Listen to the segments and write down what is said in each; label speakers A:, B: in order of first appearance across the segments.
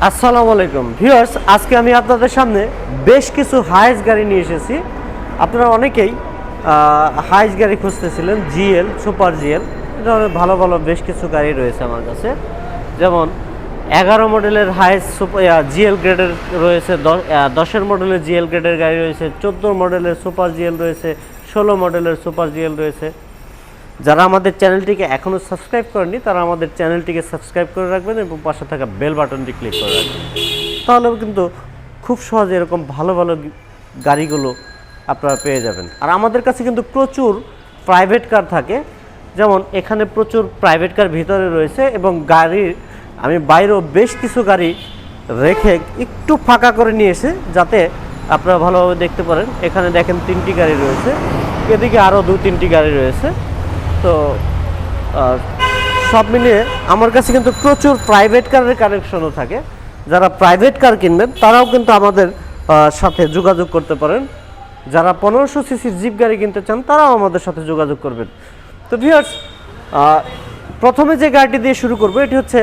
A: আসসালামু আলাইকুম ভিউয়ার্স, আজকে আমি আপনাদের সামনে বেশ কিছু হাইস গাড়ি নিয়ে এসেছি। আপনারা অনেকেই হাইস গাড়ি খুঁজতেছিলেন, জিএল, সুপার জিএল, এই ধরনের ভালো ভালো বেশ কিছু গাড়ি রয়েছে আমার কাছে। যেমন 11 মডেলের হাইস জিএল গ্রেডের রয়েছে, 10 মডেলের জিএল গ্রেডের গাড়ি রয়েছে, 14 মডেলের সুপার জিএল রয়েছে, 16 মডেলের সুপার জিএল রয়েছে। যারা আমাদের চ্যানেলটিকে এখনও সাবস্ক্রাইব করেননি তারা আমাদের চ্যানেলটিকে সাবস্ক্রাইব করে রাখবেন এবং পাশে থাকা বেল বাটনটি ক্লিক করে রাখবেন। তাহলেও কিন্তু খুব সহজে এরকম ভালো ভালো গাড়িগুলো আপনারা পেয়ে যাবেন। আর আমাদের কাছে কিন্তু প্রচুর প্রাইভেট কার থাকে, যেমন এখানে প্রচুর প্রাইভেট কার ভিতরে রয়েছে এবং গাড়ির আমি বাইরেও বেশ কিছু গাড়ি রেখে একটু ফাঁকা করে নিয়ে এসে যাতে আপনারা ভালোভাবে দেখতে পারেন। এখানে দেখেন 3টি গাড়ি রয়েছে, এদিকে আরও 2-3টি গাড়ি রয়েছে। তো সব মিলিয়ে আমার কাছে কিন্তু প্রচুর প্রাইভেট কারের কালেকশনও থাকে। যারা প্রাইভেট কার কিনবেন তারাও কিন্তু আমাদের সাথে যোগাযোগ করতে পারেন। যারা 1500 সিসির জিপ গাড়ি কিনতে চান তারাও আমাদের সাথে যোগাযোগ করবেন। তো ভিউয়ার্স, প্রথমে যে গাড়িটি দিয়ে শুরু করবো এটি হচ্ছে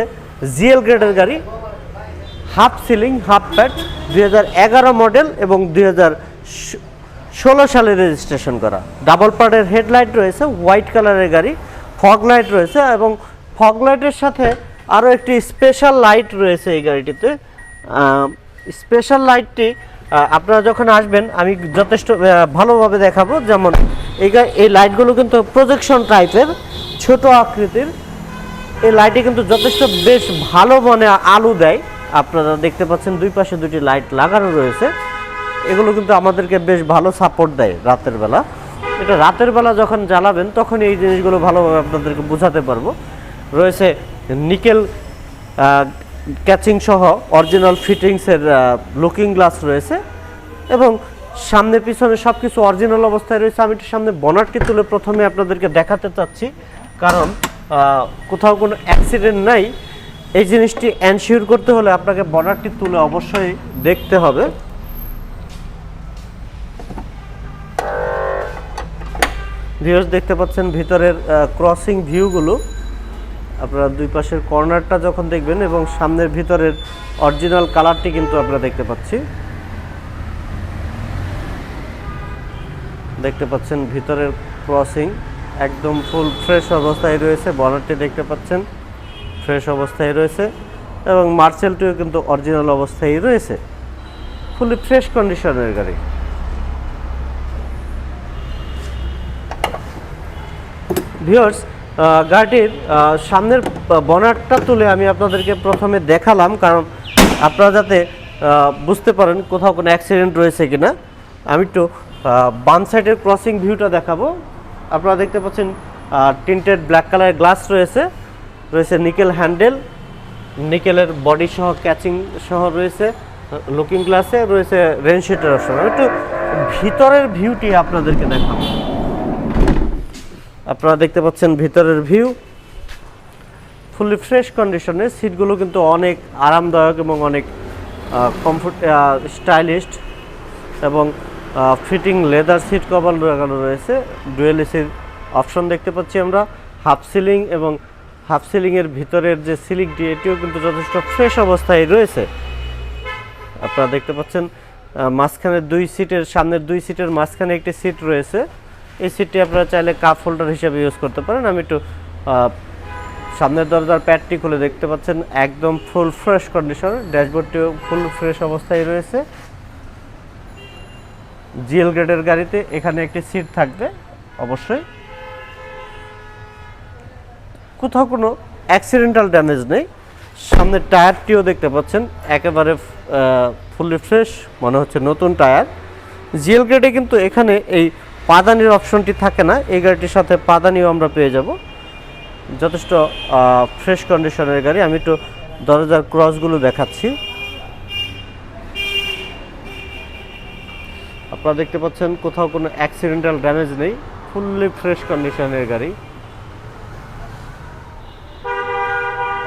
A: জিএল গ্রেডের গাড়ি, half ceiling half pad, 2011 model এবং 2016 সালে রেজিস্ট্রেশন করা। ডাবল পার্টের হেডলাইট রয়েছে, হোয়াইট কালারের গাড়ি, ফগ লাইট রয়েছে এবং ফগ লাইটের সাথে আরও একটি স্পেশাল লাইট রয়েছে এই গাড়িটিতে। স্পেশাল লাইটটি আপনারা যখন আসবেন আমি যথেষ্ট ভালোভাবে দেখাবো। যেমন এই লাইটগুলো কিন্তু প্রজেকশন টাইপের, ছোট আকৃতির। এই লাইটে কিন্তু যথেষ্ট বেশ ভালো মানে আলো দেয়। আপনারা দেখতে পাচ্ছেন দুই পাশে দুটি লাইট লাগানো রয়েছে। এগুলো কিন্তু আমাদেরকে বেশ ভালো সাপোর্ট দেয় রাতের বেলা। এটা রাতের বেলা যখন জ্বালাবেন তখন এই জিনিসগুলো ভালোভাবে আপনাদেরকে বোঝাতে পারবো। রয়েছে নিকেল ক্যাচিং সহ অরিজিনাল ফিটিংসের লুকিং গ্লাস রয়েছে এবং সামনে পিছনে সব কিছু অরিজিনাল অবস্থায় রয়েছে। আমি একটু সামনে বনারটি তুলে প্রথমে আপনাদেরকে দেখাতে চাচ্ছি, কারণ কোথাও কোনো অ্যাক্সিডেন্ট নাই। এই জিনিসটি এনশিওর করতে হলে আপনাকে বনারটি তুলে অবশ্যই দেখতে হবে। ভিউয়ার্স, দেখতে পাচ্ছেন ভিতরের ক্রসিং ভিউগুলো। আপনারা দুই পাশের কর্নারটা যখন দেখবেন এবং সামনের ভিতরের অরিজিনাল কালারটি কিন্তু আপনারা দেখতে পাচ্ছেন ভিতরের ক্রসিং একদম ফুল ফ্রেশ অবস্থায় রয়েছে। বনারটি দেখতে পাচ্ছেন ফ্রেশ অবস্থায় রয়েছে এবং মার্সেলটিও কিন্তু অরিজিনাল অবস্থায় রয়েছে, ফুলি ফ্রেশ কন্ডিশনের গাড়ি। ভিউয়ার্স, গাড়িটির সামনের বনারটা তুলে আমি আপনাদেরকে প্রথমে দেখালাম, কারণ আপনারা যাতে বুঝতে পারেন কোথাও কোনো অ্যাক্সিডেন্ট রয়েছে কিনা। আমি একটু বাম সাইডের ক্রসিং ভিউটা দেখাবো। আপনারা দেখতে পাচ্ছেন টিন্টেড ব্ল্যাক কালারের গ্লাস রয়েছে নিকেল হ্যান্ডেল, নিকেলের বডি সহ ক্যাচিং সহ রয়েছে লুকিং গ্লাসে, রয়েছে রেনশিটের অপশন। আমি একটু ভিতরের ভিউটি আপনাদেরকে দেখাবো। আপনারা দেখতে পাচ্ছেন ভিতরের ভিউ ফুলি ফ্রেশ কন্ডিশনে। সিটগুলো কিন্তু অনেক আরামদায়ক এবং অনেক স্টাইলিশড এবং ফিটিং লেদার সিট কভার লাগানো রয়েছে। ডুয়েল এসির অপশন দেখতে পাচ্ছি আমরা। হাফ সিলিং এবং হাফ সিলিংয়ের ভিতরের যে সিলিংটি এটিও কিন্তু যথেষ্ট ফ্রেশ অবস্থায় রয়েছে। আপনারা দেখতে পাচ্ছেন মাঝখানের সামনের দুই সিটের মাঝখানে একটি সিট রয়েছে। এই সিটটি আপনারা চাইলে কাপ হোল্ডার হিসেবে ইউজ করতে পারেন। আমি একটু সামনের দরজার প্যাডটি খুলে দেখতে পাচ্ছেন একদম ফুল ফ্রেশ কন্ডিশন। ড্যাশবোর্ডটিও ফুল ফ্রেশ অবস্থায় রয়েছে। জিএল গ্রেডের গাড়িতে এখানে একটি সিট থাকবে অবশ্যই। কোথাও কোনো অ্যাক্সিডেন্টাল ড্যামেজ নেই। সামনের টায়ারটিও দেখতে পাচ্ছেন একেবারে ফুলি ফ্রেশ, মনে হচ্ছে নতুন টায়ার। জিএল গ্রেডে কিন্তু এখানে এই পাদানির অপশনটি থাকে না, এই গাড়িটির সাথে পাদানিও আমরা পেয়ে যাব। যথেষ্ট ফ্রেশ কন্ডিশনের গাড়ি। আমি একটু দরজার ক্রসগুলো দেখাচ্ছি। আপনারা দেখতে পাচ্ছেন কোথাও কোনো অ্যাক্সিডেন্টাল ড্যামেজ নেই, ফুললি ফ্রেশ কন্ডিশনের গাড়ি।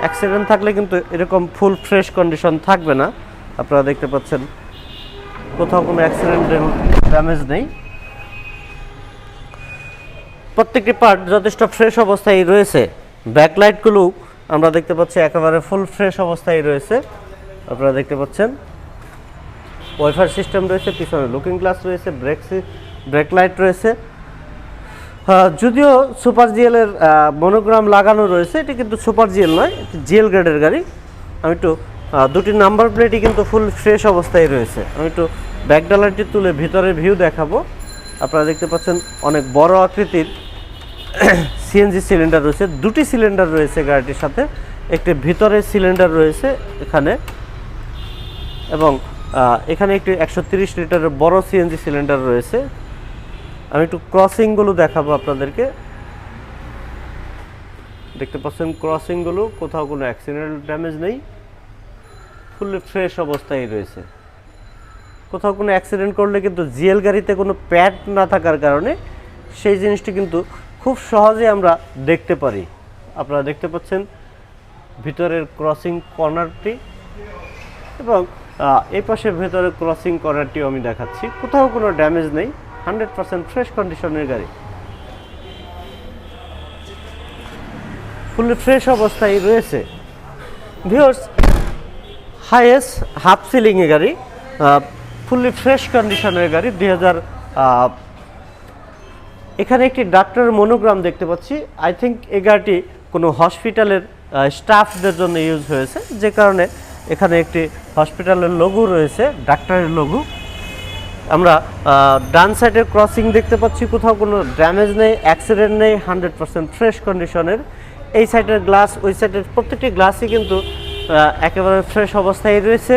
A: অ্যাক্সিডেন্ট থাকলে কিন্তু এরকম ফুল ফ্রেশ কন্ডিশন থাকবে না। আপনারা দেখতে পাচ্ছেন কোথাও কোনো অ্যাক্সিডেন্টাল ড্যামেজ নেই। প্রত্যেকটি পার্ট যথেষ্ট ফ্রেশ অবস্থায় রয়েছে। ব্যাকলাইটগুলো আমরা দেখতে পাচ্ছি একেবারে ফুল ফ্রেশ অবস্থায় রয়েছে। আপনারা দেখতে পাচ্ছেন ওয়াইফাই সিস্টেম রয়েছে, পিছনে লুকিং গ্লাস রয়েছে, ব্রেক লাইট রয়েছে। যদিও সুপার জিএল এর মনোগ্রাম লাগানো রয়েছে, এটি কিন্তু সুপার জিএল নয়, জিএল গ্রেডের গাড়ি। আমি একটু দুটি নাম্বার প্লেটই কিন্তু ফুল ফ্রেশ অবস্থায় রয়েছে। আমি একটু ব্যাক ডালারটি তুলে ভিতরের ভিউ দেখাবো। আপনারা দেখতে পাচ্ছেন অনেক বড় আকৃতির সিএনজি সিলিন্ডার রয়েছে, দুটি সিলিন্ডার রয়েছে গাড়িটির সাথে, একটি ভিতরে সিলিন্ডার রয়েছে এখানে, এবং এখানে একটি 130 লিটারের বড় সিএনজি সিলিন্ডার রয়েছে। আমি একটু ক্রসিংগুলো দেখাবো আপনাদেরকে। দেখতে পাচ্ছেন ক্রসিংগুলো, কোথাও কোনো অ্যাক্সিডেন্টাল ড্যামেজ নেই, ফুললি ফ্রেশ অবস্থায় রয়েছে। কোথাও কোনো অ্যাক্সিডেন্ট করলে কিন্তু জিএল গাড়িতে কোনো প্যাড না থাকার কারণে সেই জিনিসটি কিন্তু খুব সহজে আমরা দেখতে পারি। আপনারা দেখতে পাচ্ছেন ভিতরের ক্রসিং কর্নারটি, এবং এই পাশে ভেতরের ক্রসিং কর্নারটিও আমি দেখাচ্ছি। কোথাও কোনো ড্যামেজ নেই, 100% ফ্রেশ কন্ডিশনের গাড়ি, ফুললি ফ্রেশ অবস্থায় রয়েছে। ভিউয়ার্স, হাইয়েস হাফ সিলিংয়ের গাড়ি, ফুললি ফ্রেশ কন্ডিশনের গাড়ি, 2000। এখানে একটি ডাক্তারের মনোগ্রাম দেখতে পাচ্ছি। আই থিঙ্ক এই গাড়িটি কোনো হসপিটালের স্টাফদের জন্য ইউজ হয়েছে, যে কারণে এখানে একটি হসপিটালের লোগো রয়েছে, ডাক্তারের লোগো। আমরা ডান সাইডের ক্রসিং দেখতে পাচ্ছি, কোথাও কোনো ড্যামেজ নেই, অ্যাক্সিডেন্ট নেই, 100% ফ্রেশ কন্ডিশনের। এই সাইডের গ্লাস, ওই সাইডের প্রত্যেকটি গ্লাসই কিন্তু একেবারে ফ্রেশ অবস্থায় রয়েছে।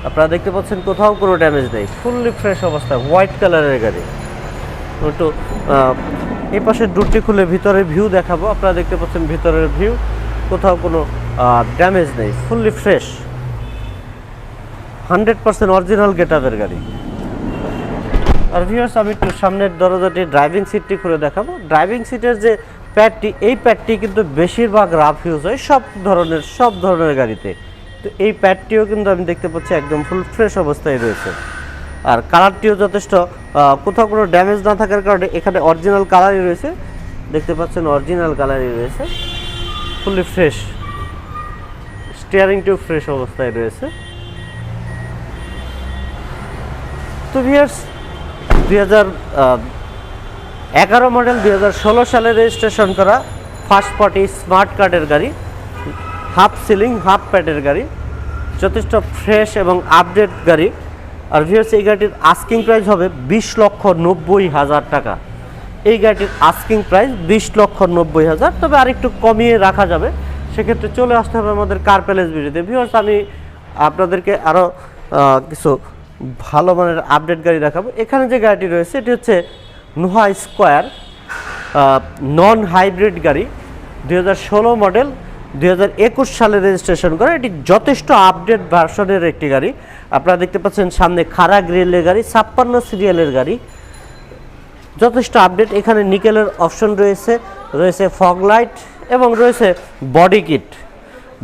A: আপনারা দেখতে পাচ্ছেন কোথাও কোনো ড্যামেজ নেই, ফুললি ফ্রেশ অবস্থায়, হোয়াইট কালারের গাড়ি। একটু এই পাশের ডোরটি খুলে ভিতরের ভিউ দেখাবো। আপনারা দেখতে পাচ্ছেন ভিতরের ভিউ, কোথাও কোনো ড্যামেজ নেই, ফুললি ফ্রেশ, 100% অরিজিনাল গেটআপের গাড়ি। আর ভিউয়ার্স, আমি একটু সামনের দরজাটি, ড্রাইভিং সিটটি খুলে দেখাবো। ড্রাইভিং সিটের যে প্যাডটি, এই প্যাডটি কিন্তু বেশিরভাগ রাফ ইউজ হয় সব ধরনের গাড়িতে। তো এই প্যাডটিও কিন্তু আমি দেখতে পাচ্ছি একদম ফুল ফ্রেশ অবস্থায় রয়েছে। আর কালারটিও যথেষ্ট, কোথাও কোনো ড্যামেজ না থাকার কারণে এখানে অরিজিনাল কালারই রয়েছে, দেখতে পাচ্ছেন অরিজিনাল কালারই রয়েছে, ফুললি ফ্রেশ। স্টিয়ারিংটিও ফ্রেশ অবস্থায় রয়েছে। তো ভিউয়ার্স, 2011 মডেল, 2016 সালে রেজিস্ট্রেশন করা ফার্স্ট পার্টি স্মার্ট কার্ডের গাড়ি, হাফ সিলিং হাফ প্যাডের গাড়ি, যথেষ্ট ফ্রেশ এবং আপডেট গাড়ি। আর ভিউয়ার্স, এই গাড়িটির আস্কিং প্রাইস হবে 20,90,000 টাকা। এই গাড়িটির আস্কিং প্রাইস 20,90,000, তবে আরেকটু কমিয়ে রাখা যাবে। সেক্ষেত্রে চলে আসতে হবে আমাদের কার প্যালেস ভিডিওতে। ভিউয়ার্স, আমি আপনাদেরকে আরও কিছু ভালো মানের আপডেট গাড়ি দেখাবো। এখানে যে গাড়িটি রয়েছে এটি হচ্ছে নোহা স্কোয়ার, নন হাইব্রিড গাড়ি, 2016 মডেল, 2021 সালে রেজিস্ট্রেশন করা। এটি যথেষ্ট আপডেট ভার্সনের একটি গাড়ি। আপনারা দেখতে পাচ্ছেন সামনে খাড়া গ্রিলের গাড়ি, 56 সিরিয়ালের গাড়ি, যথেষ্ট আপডেট। এখানে নিকেলের অপশন রয়েছে ফগ লাইট, এবং রয়েছে বডি কিট।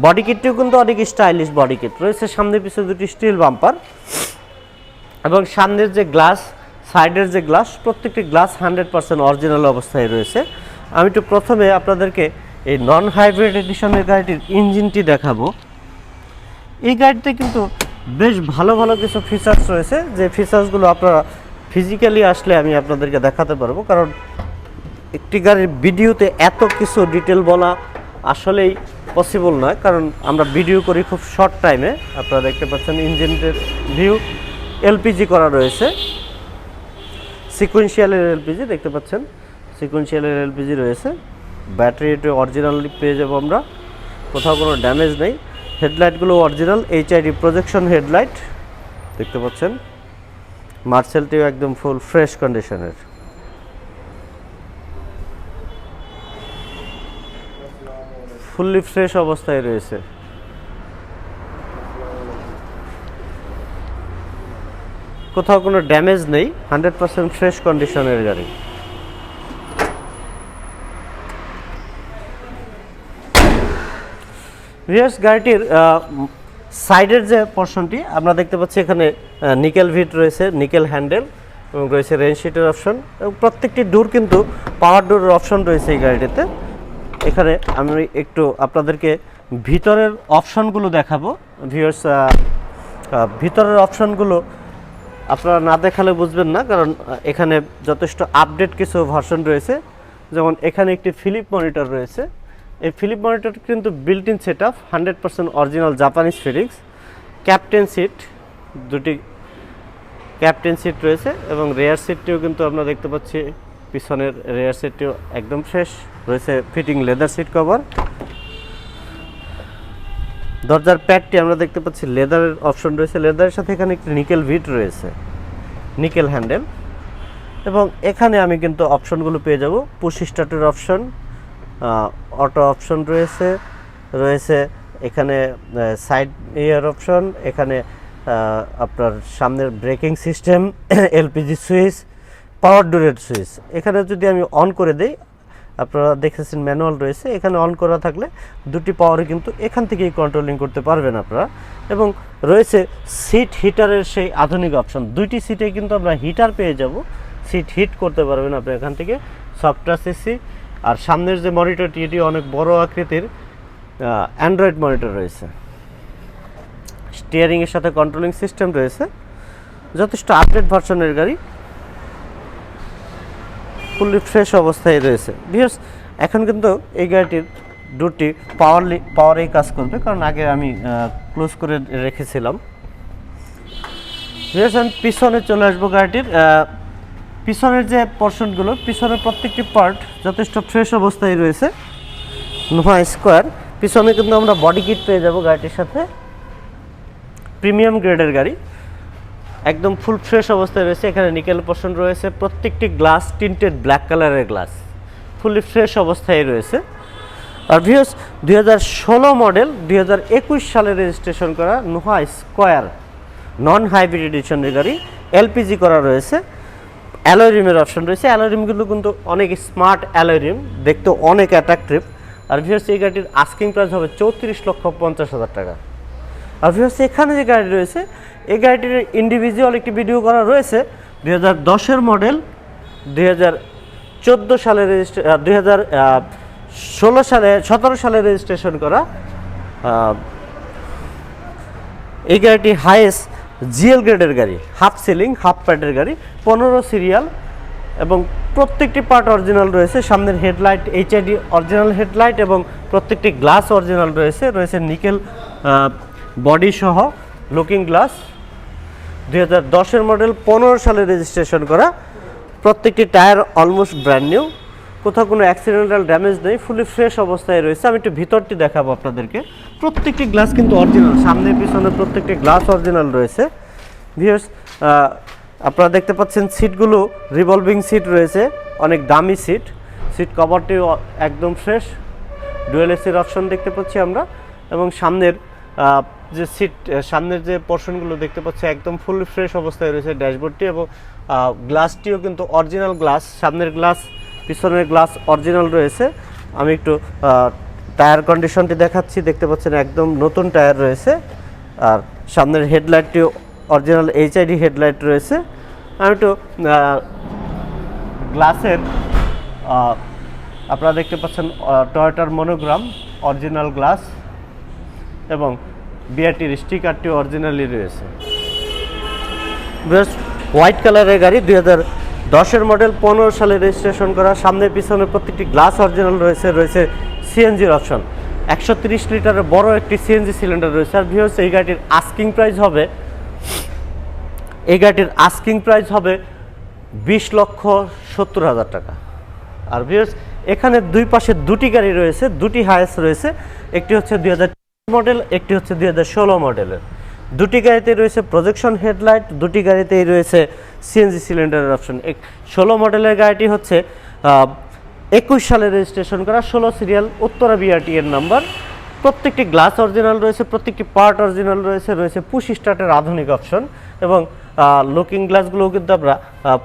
A: বডি কিটটিও কিন্তু অনেক স্টাইলিশ বডি কিট রয়েছে। সামনে পিছনে দুটি স্টিল বাম্পার, এবং সামনের যে গ্লাস, সাইডের যে গ্লাস, প্রত্যেকটি গ্লাস 100% অরিজিনাল অবস্থায় রয়েছে। আমি একটু প্রথমে আপনাদেরকে এই নন হাইব্রিড এডিশনের গাড়িটির ইঞ্জিনটি দেখাবো। এই গাড়িতে কিন্তু বেশ ভালো ভালো কিছু ফিচার্স রয়েছে, যে ফিচার্সগুলো আপনারা ফিজিক্যালি আসলে আমি আপনাদেরকে দেখাতে পারবো, কারণ একটি গাড়ির ভিডিওতে এত কিছু ডিটেল বলা আসলেই পসিবল নয়, কারণ আমরা ভিডিও করি খুব শর্ট টাইমে। আপনারা দেখতে পাচ্ছেন ইঞ্জিনের ভিউ, এলপিজি করা রয়েছে, সিকোয়েন্সিয়ালের এলপিজি দেখতে পাচ্ছেন, সিকোয়েন্সিয়ালের এলপিজি রয়েছে। ব্যাটারিটি অরিজিনালি পেয়ে যাবো আমরা, কোথাও কোনো ড্যামেজ নেই। হেডলাইটগুলো অরিজিনাল HID প্রজেকশন হেডলাইট দেখতে পাচ্ছেন। মার্সেলটিও একদম ফুল ফ্রেশ কন্ডিশনের। ফুললি ফ্রেশ অবস্থায় রয়েছে। কোথাও কোনো ড্যামেজ নেই, 100% ফ্রেশ কন্ডিশনের গাড়ি। ভিউয়ার্স, গাড়িটির সাইডের যে পোর্শনটি আমরা দেখতে পাচ্ছি, এখানে নিকেল ভিট রয়েছে, নিকেল হ্যান্ডেল, এবং রয়েছে রেইন শিটের অপশন, এবং প্রত্যেকটি ডোর কিন্তু পাওয়ার ডোরের অপশন রয়েছে এই গাড়িটিতে। এখানে আমি একটু আপনাদেরকে ভিতরের অপশনগুলো দেখাবো ভিউয়ার্স। ভিতরের অপশনগুলো আপনারা না দেখালে বুঝবেন না, কারণ এখানে যথেষ্ট আপডেট কিছু ভার্সন রয়েছে। যেমন এখানে একটি ফিলিপ মনিটর রয়েছে। এই ফিলিপ মনিটর কিন্তু built in set up, 100% original Japanese fittings. Captain seat, দুটি ক্যাপ্টেন সিট রয়েছে এবং রেয়ার সিটটিও কিন্তু আমরা দেখতে পাচ্ছি, পিছনের রেয়ার সিটটিও একদম ফ্রেশ রয়েছে, ফিটিং লেদার সিট কভার। দরজার প্যাডটি আমরা দেখতে পাচ্ছি লেদারের অপশন রয়েছে, লেদারের সাথে এখানে একটি নিকেল ভিট রয়েছে, নিকেল হ্যান্ডেল। এবং এখানে আমি কিন্তু অপশনগুলো পেয়ে যাব, পুশ স্টার্টের অপশন, অটো অপশন রয়েছে এখানে, সাইড ইয়ার অপশন, এখানে আপনার সামনের ব্রেকিং সিস্টেম, এলপিজি সুইচ, পাওয়ার ডোরের সুইচ। এখানে যদি আমি অন করে দেই, আপনারা দেখেছেন ম্যানুয়াল রয়েছে, এখানে অন করা থাকলে দুটি পাওয়ারে কিন্তু এখান থেকেই কন্ট্রোলিং করতে পারবেন আপনারা। এবং রয়েছে সিট হিটারের সেই আধুনিক অপশন, দুইটি সিটে কিন্তু আমরা হিটার পেয়ে যাব, সিট হিট করতে পারবেন আপনি এখান থেকে। সফট টাচ এসি, আর সামনের যে মনিটরটি এটি অনেক বড় আকৃতির অ্যান্ড্রয়েড মনিটর রয়েছে। স্টিয়ারিংয়ের সাথে কন্ট্রোলিং সিস্টেম রয়েছে, যথেষ্ট আপডেট ভার্সনের গাড়ি, ফুললি ফ্রেশ অবস্থায় রয়েছে। ভিউয়ার্স, এখন কিন্তু এই গাড়িটির দুটি পাওয়ারেই কাজ করবে, কারণ আগে আমি ক্লোজ করে রেখেছিলাম। ভিউয়ার্স, আমি পিছনে চলে আসবো গাড়িটির। পিছনের যে পোর্শনগুলো, পিছনের প্রত্যেকটি পার্ট যথেষ্ট ফ্রেশ অবস্থায় রয়েছে, নোভা স্কোয়ার। পিছনে কিন্তু আমরা বডি কিট পেয়ে যাব গাড়িটির সাথে, প্রিমিয়াম গ্রেডের গাড়ি, একদম ফুল ফ্রেশ অবস্থায় রয়েছে। এখানে নিকেল পোর্শন রয়েছে, প্রত্যেকটি গ্লাস টিন্টেড ব্ল্যাক কালারের গ্লাস, ফুলি ফ্রেশ অবস্থায় রয়েছে। আর ভিউয়ার্স, 2016 মডেল, 2021 সালে রেজিস্ট্রেশন করা নোভা স্কোয়ার নন হাইব্রিড এডিশনের গাড়ি, এলপিজি করা রয়েছে, অ্যালয় রিমের অপশন রয়েছে। অ্যালয় রিমগুলো কিন্তু অনেক স্মার্ট অ্যালয় রিম, দেখতে অনেক অ্যাট্রাকটিভ। আর ভিউয়ার্স, এই গাড়িটির আস্কিং প্রাইস হবে 34,50,000 টাকা। আর ভিউয়ার্স, এখানে যে গাড়ি রয়েছে, এই গাড়িটির ইন্ডিভিজুয়াল একটি ভিডিও করা রয়েছে, 2010 মডেল, 2014 সালে 17 সালে রেজিস্ট্রেশন করা। এই গাড়িটি হাইয়েস জিএল গ্রেডের গাড়ি, হাফ সিলিং হাফ প্যাডের গাড়ি, 15 সিরিয়াল এবং প্রত্যেকটি পার্ট অরিজিনাল রয়েছে। সামনের হেডলাইট এইচআইডি অরিজিনাল হেডলাইট এবং প্রত্যেকটি গ্লাস অরিজিনাল রয়েছে নিকেল বডি সহ লুকিং গ্লাস। 2010 মডেল, 15 সালে রেজিস্ট্রেশন করা, প্রত্যেকটি টায়ার অলমোস্ট ব্র্যান্ড নিউ, কোথাও কোনো অ্যাক্সিডেন্টাল ড্যামেজ নেই, ফুলি ফ্রেশ অবস্থায় রয়েছে। আমি একটু ভিতরটি দেখাবো আপনাদেরকে। প্রত্যেকটি গ্লাস কিন্তু অরিজিনাল, সামনে পিছনে প্রত্যেকটি গ্লাস অরিজিনাল রয়েছে। ভিউয়ার্স, আপনারা দেখতে পাচ্ছেন সিটগুলো রিভলভিং সিট রয়েছে, অনেক দামি সিট। সিট কভারটিও একদম ফ্রেশ, ডুয়েল এসির অপশন দেখতে পাচ্ছি আমরা। এবং সামনের যে সিট, সামনের যে পোর্শনগুলো দেখতে পাচ্ছি একদম ফুলি ফ্রেশ অবস্থায় রয়েছে ড্যাশবোর্ডটি, এবং গ্লাসটিও কিন্তু অরিজিনাল গ্লাস, সামনের গ্লাস পিছনের গ্লাস অরিজিনাল রয়েছে। আমি একটু টায়ার কন্ডিশনটি দেখাচ্ছি, দেখতে পাচ্ছেন একদম নতুন টায়ার রয়েছে। আর সামনের হেডলাইটটিও অরিজিনাল এইচআইডি হেডলাইট রয়েছে। আমি একটু গ্লাসের, আপনারা দেখতে পাচ্ছেন টয়োটার মনোগ্রাম, অরিজিনাল গ্লাস, এবং বিআরটির স্টিকারটি অরিজিনালি রয়েছে। বেশ হোয়াইট কালারের গাড়ি, 2010 মডেল, 15 সালে রেজিস্ট্রেশন করা, সামনে পিছনে প্রত্যেকটি গ্লাস অরিজিনাল রয়েছে সিএনজির অপশন, 130 লিটারের বড় একটি সিএনজি সিলিন্ডার রয়েছে। আর ভিউয়ার্স, এই গাড়িটির আস্কিং প্রাইস হবে 20,70,000 টাকা। আর ভিউয়ার্স, এখানে দুই পাশে দুটি গাড়ি রয়েছে, দুটি হাইয়েস্ট রয়েছে, একটি হচ্ছে 2000 মডেল, একটি হচ্ছে 2016 মডেলের। দুটি গাড়িতে রয়েছে প্রজেকশন হেডলাইট, দুটি গাড়িতেই রয়েছে সিএনজি সিলিন্ডারের অপশন। 16 মডেলের গাড়িটি হচ্ছে 21 সালে রেজিস্ট্রেশন করা, 16 সিরিয়াল, উত্তরা বিআরটি এর নাম্বার। প্রত্যেকটি গ্লাস অরিজিনাল রয়েছে, প্রত্যেকটি পার্ট অরিজিনাল রয়েছে পুশ স্টার্টের আধুনিক অপশন, এবং লুকিং গ্লাসগুলোও কিন্তু আমরা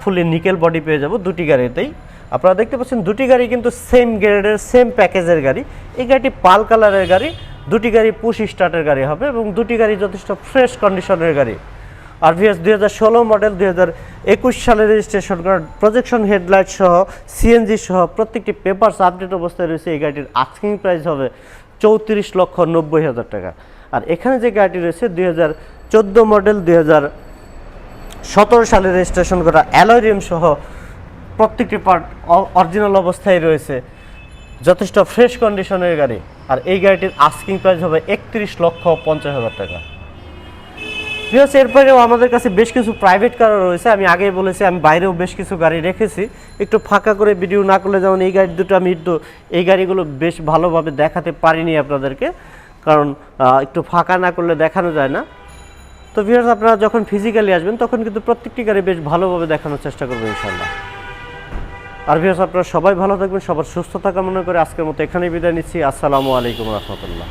A: ফুলি নিকেল বডি পেয়ে যাব দুটি গাড়িতেই। আপনারা দেখতে পাচ্ছেন দুটি গাড়ি কিন্তু সেম গ্রেডের, সেম প্যাকেজের গাড়ি। এই গাড়িটি পাল কালারের গাড়ি, দুটি গাড়ি পুশ স্টার্টের গাড়ি হবে, এবং দুটি গাড়ি যথেষ্ট ফ্রেশ কন্ডিশনের গাড়ি। আর ভিউয়ার্স 2016 মডেল 2021 সালে রেজিস্ট্রেশন করা প্রজেকশন হেডলাইট সহ সিএনজি সহ প্রত্যেকটি পেপারস আপডেট অবস্থায় রয়েছে। এই গাড়িটির আস্কিং প্রাইস হবে 34,90,000 টাকা। আর এখানে যে গাড়িটি রয়েছে 2014 মডেল 2017 সালে রেজিস্ট্রেশন করা অ্যালয় রিম সহ প্রত্যেকটি পার্ট অরিজিনাল অবস্থায় রয়েছে, যথেষ্ট ফ্রেশ কন্ডিশনের গাড়ি। আর এই গাড়িটির আস্কিং প্রাইস হবে 31,50,000 টাকা। ভিউয়ার্স এরপরেও আমাদের কাছে বেশ কিছু প্রাইভেট কারও রয়েছে। আমি আগেই বলেছি আমি বাইরেও বেশ কিছু গাড়ি রেখেছি, একটু ফাঁকা করে ভিডিও না করলে, যেমন এই গাড়ি দুটো আমি একটু এই গাড়িগুলো বেশ ভালোভাবে দেখাতে পারিনি আপনাদেরকে, কারণ একটু ফাঁকা না করলে দেখানো যায় না। তো ভিউয়ার্স আপনারা যখন ফিজিক্যালি আসবেন তখন কিন্তু প্রত্যেকটি গাড়ি বেশ ভালোভাবে দেখানোর চেষ্টা করবো ইনশাল্লাহ। আর ভিউয়ার্স আপনারা সবাই ভালো থাকবেন, সবার সুস্থতা কামনা করে আজকের মতো এখানেই বিদায় নিচ্ছি। আসসালামু আলাইকুম রহমতুল্লাহ।